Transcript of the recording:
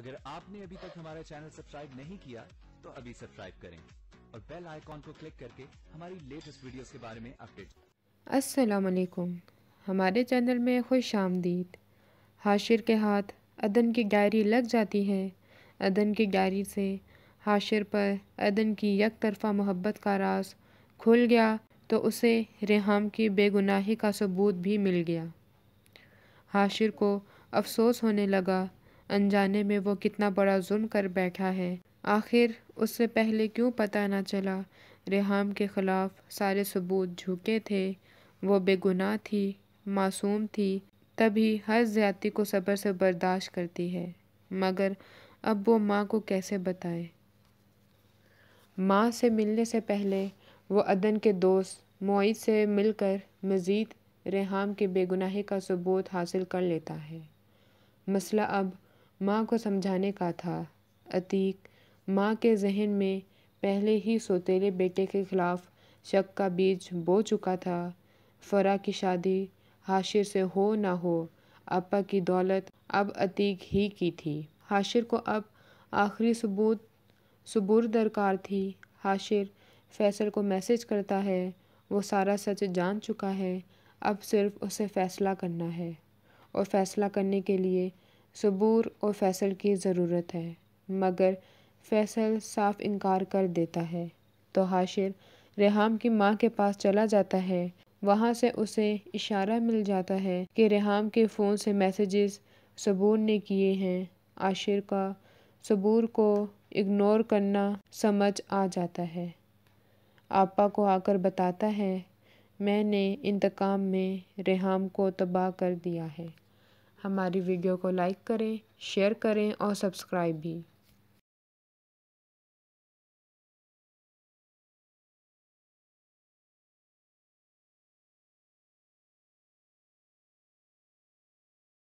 अगर आपने अभी तक हमारा चैनल सब्सक्राइब नहीं किया तो अभी सब्सक्राइब करें और बेल आइकॉन को क्लिक करके हमारी लेटेस्ट वीडियोस के बारे में अपडेट। अस्सलाम वालेकुम, हमारे चैनल में खुश आमदीद। हाशिर के हाथ अदन की डायरी लग जाती है। अदन की डायरी से हाशिर पर अदन की एक तरफ़ा मोहब्बत का राज खुल गया तो उसे रेहाम की बेगुनाही का सबूत भी मिल गया। हाशिर को अफसोस होने लगा, अनजाने में वो कितना बड़ा जुल्म कर बैठा है। आखिर उससे पहले क्यों पता न चला? रेहाम के ख़िलाफ़ सारे सबूत झूठे थे। वो बेगुनाह थी, मासूम थी, तभी हर ज़्यादती को सब्र से बर्दाश्त करती है। मगर अब वो माँ को कैसे बताए? माँ से मिलने से पहले वो अदन के दोस्त मोइज़ से मिलकर मज़ीद रेहाम की बेगुनाही का सबूत हासिल कर लेता है। मसला अब माँ को समझाने का था। अतीक माँ के जहन में पहले ही सौतेले बेटे के खिलाफ शक का बीज बो चुका था। फ़रा की शादी हाशिर से हो ना हो, आपा की दौलत अब अतीक ही की थी। हाशिर को अब आखिरी सबूर दरकार थी। हाशिर फैसल को मैसेज करता है। वो सारा सच जान चुका है। अब सिर्फ उसे फ़ैसला करना है और फ़ैसला करने के लिए सबूर और फैसल की ज़रूरत है। मगर फैसल साफ इनकार कर देता है तो हाशिर रेहाम की माँ के पास चला जाता है। वहाँ से उसे इशारा मिल जाता है कि रेहाम के फ़ोन से मैसेजेस सबूर ने किए हैं। हाशिर का सबूर को इग्नोर करना समझ आ जाता है। आपा को आकर बताता है, मैंने इंतकाम में रेहाम को तबाह कर दिया है। हमारी वीडियो को लाइक करें, शेयर करें और सब्सक्राइब भी।